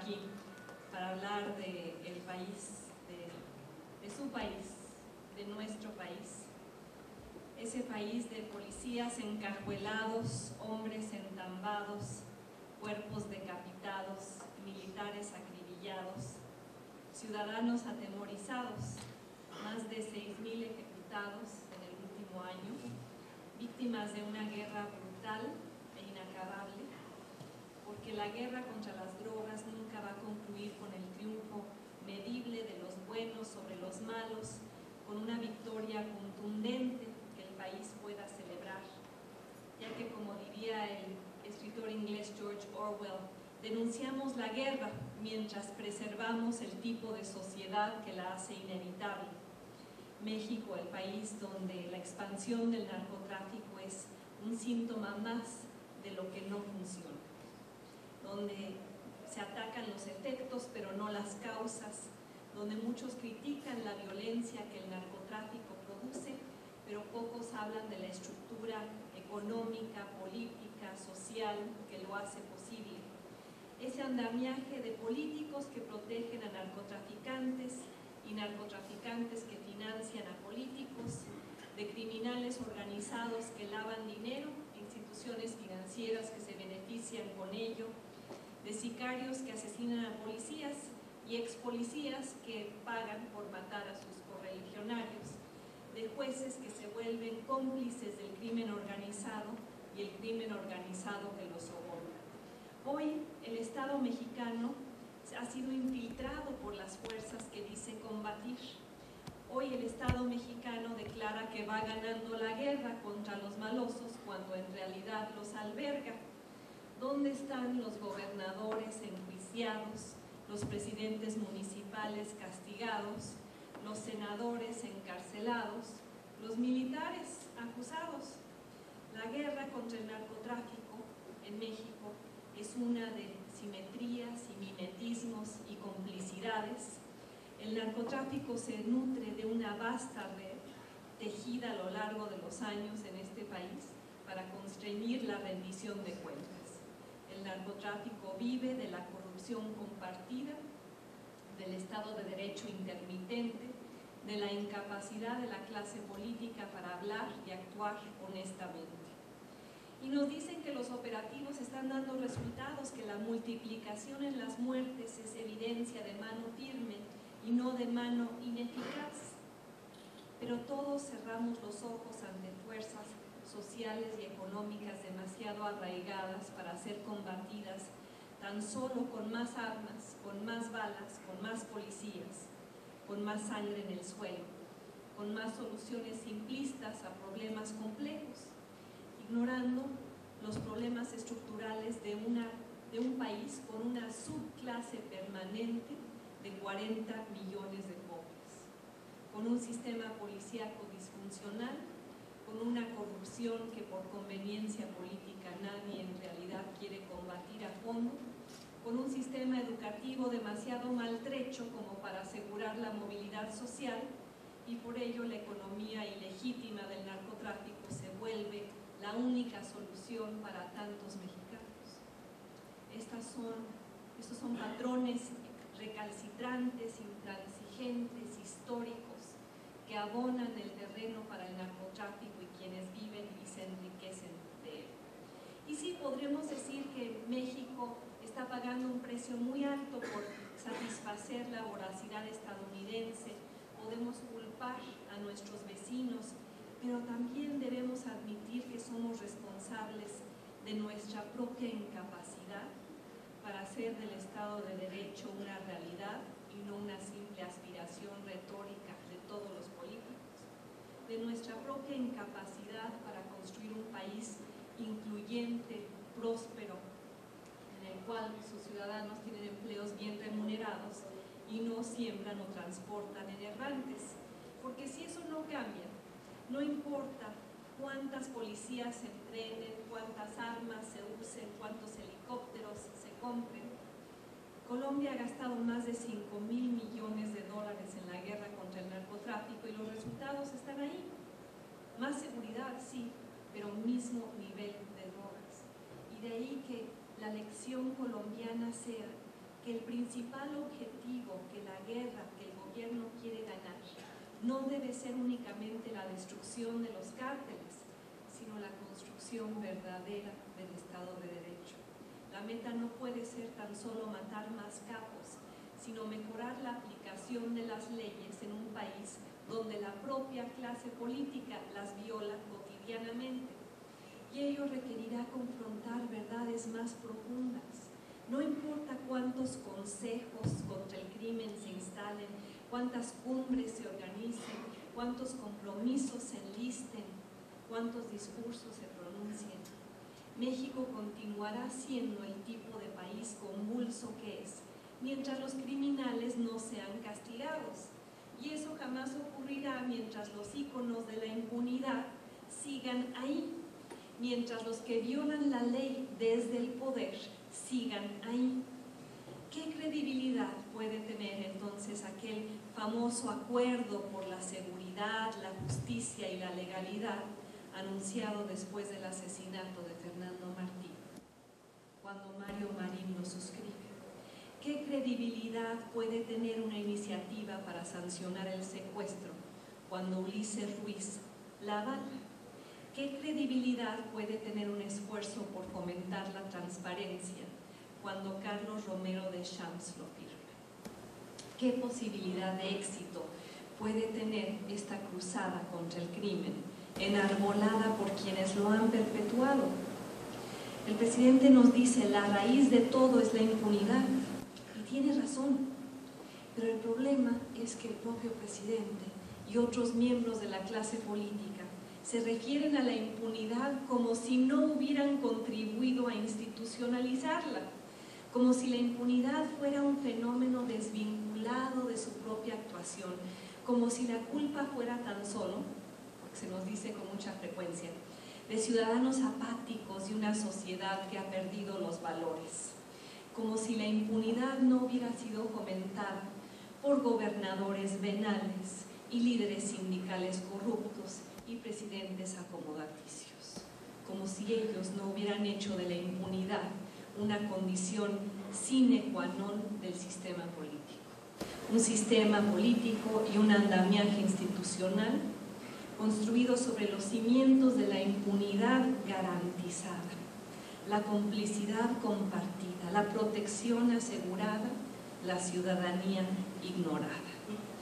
aquí para hablar del país, de su país, de nuestro país. Ese país de policías encarjuelados, hombres entambados, cuerpos decapitados, militares acribillados, ciudadanos atemorizados, más de 6.000 ejecutados en el último año, víctimas de una guerra brutal e inacabable, porque la guerra contra las drogas nunca va a concluir con el triunfo medible de los buenos sobre los malos, con una victoria contundente que el país pueda celebrar, ya que, como diría el escritor inglés George Orwell, denunciamos la guerra mientras preservamos el tipo de sociedad que la hace inevitable. México, el país donde la expansión del narcotráfico es un síntoma más de lo que no funciona, donde se atacan los efectos pero no las causas, donde muchos critican la violencia que el narcotráfico produce, pero pocos hablan de la estructura económica, política, social que lo hace posible. Ese andamiaje de políticos que protegen a narcotraficantes y narcotraficantes que financian a políticos, de criminales organizados que lavan dinero, instituciones financieras que se benefician con ello, de sicarios que asesinan a policías y expolicías que pagan por matar a sus correligionarios, de jueces que se vuelven cómplices del crimen organizado y el crimen organizado que los soborna. Hoy el Estado mexicano ha sido infiltrado por las fuerzas que dice combatir. Hoy el Estado mexicano declara que va ganando la guerra contra los malosos cuando en realidad los alberga. ¿Dónde están los gobernadores enjuiciados, los presidentes municipales castigados, los senadores encarcelados, los militares acusados? La guerra contra el narcotráfico en México es una de simetrías y mimetismos y complicidades. El narcotráfico se nutre de una vasta red tejida a lo largo de los años en este país para constreñir la rendición de cuentas. El narcotráfico vive de la corrupción compartida, del Estado de Derecho intermitente, de la incapacidad de la clase política para hablar y actuar honestamente. Y nos dicen que los operativos están dando resultados, que la multiplicación en las muertes es evidencia de mano firme y no de mano ineficaz. Pero todos cerramos los ojos ante fuerzas sociales y económicas demasiado arraigadas para ser combatidas tan solo con más armas, con más balas, con más policías, con más sangre en el suelo, con más soluciones simplistas a problemas complejos, ignorando los problemas estructurales de un país con una subclase permanente de 40 millones de pobres, con un sistema policíaco disfuncional, con una corrupción que por conveniencia política nadie en realidad quiere combatir a fondo, con un sistema educativo demasiado maltrecho como para asegurar la movilidad social, y por ello la economía ilegítima del narcotráfico se vuelve la única solución para tantos mexicanos. Estos son patrones recalcitrantes, intransigentes, históricos, que abonan el terreno para el narcotráfico y quienes viven y se enriquecen de él. Y sí, podremos decir que México está pagando un precio muy alto por satisfacer la voracidad estadounidense. Podemos culpar a nuestros vecinos, pero también debemos admitir que somos responsables de nuestra propia incapacidad para hacer del Estado de Derecho una realidad y no una simple aspiración retórica de todos los políticos, de nuestra propia incapacidad para construir un país incluyente, próspero, en el cual sus ciudadanos tienen empleos bien remunerados y no siembran o transportan en errantes. Porque si eso no cambia, no importa cuántas policías se entrenen, cuántas armas se usen, cuántos helicópteros se compren. Colombia ha gastado más de 5.000 millones de dólares en la guerra contra el narcotráfico y los resultados están ahí. Más seguridad, sí, pero mismo nivel de drogas. Y de ahí que la lección colombiana sea que el principal objetivo que la guerra que el gobierno quiere ganar no debe ser únicamente la destrucción de los cárteles, sino la construcción verdadera del Estado de Derecho. La meta no puede ser tan solo matar más capos, sino mejorar la aplicación de las leyes en un país donde la propia clase política las viola cotidianamente. Y ello requerirá confrontar verdades más profundas. No importa cuántos consejos contra el crimen se instalen, cuántas cumbres se organicen, cuántos compromisos se enlisten, cuántos discursos se pronuncien. México continuará siendo el tipo de país convulso que es, mientras los criminales no sean castigados. Y eso jamás ocurrirá mientras los íconos de la impunidad sigan ahí, mientras los que violan la ley desde el poder sigan ahí. ¿Qué credibilidad puede tener entonces aquel famoso acuerdo por la seguridad, la justicia y la legalidad anunciado después del asesinato de Fernando Martí, cuando Mario Marín lo suscribe? ¿Qué credibilidad puede tener una iniciativa para sancionar el secuestro cuando Ulises Ruiz la avala? ¿Qué credibilidad puede tener un esfuerzo por fomentar la transparencia cuando Carlos Romero de Champs lo firma? ¿Qué posibilidad de éxito puede tener esta cruzada contra el crimen, enarbolada por quienes lo han perpetuado? El presidente nos dice: la raíz de todo es la impunidad, y tiene razón, pero el problema es que el propio presidente y otros miembros de la clase política se refieren a la impunidad como si no hubieran contribuido a institucionalizarla, como si la impunidad fuera un fenómeno desvinculado de su propia actuación, como si la culpa fuera tan solo, porque se nos dice con mucha frecuencia, de ciudadanos apáticos y una sociedad que ha perdido los valores, como si la impunidad no hubiera sido fomentada por gobernadores venales y líderes sindicales corruptos y presidentes acomodaticios, como si ellos no hubieran hecho de la impunidad una condición sine qua non del sistema político. Un sistema político y un andamiaje institucional construido sobre los cimientos de la impunidad garantizada, la complicidad compartida, la protección asegurada, la ciudadanía ignorada.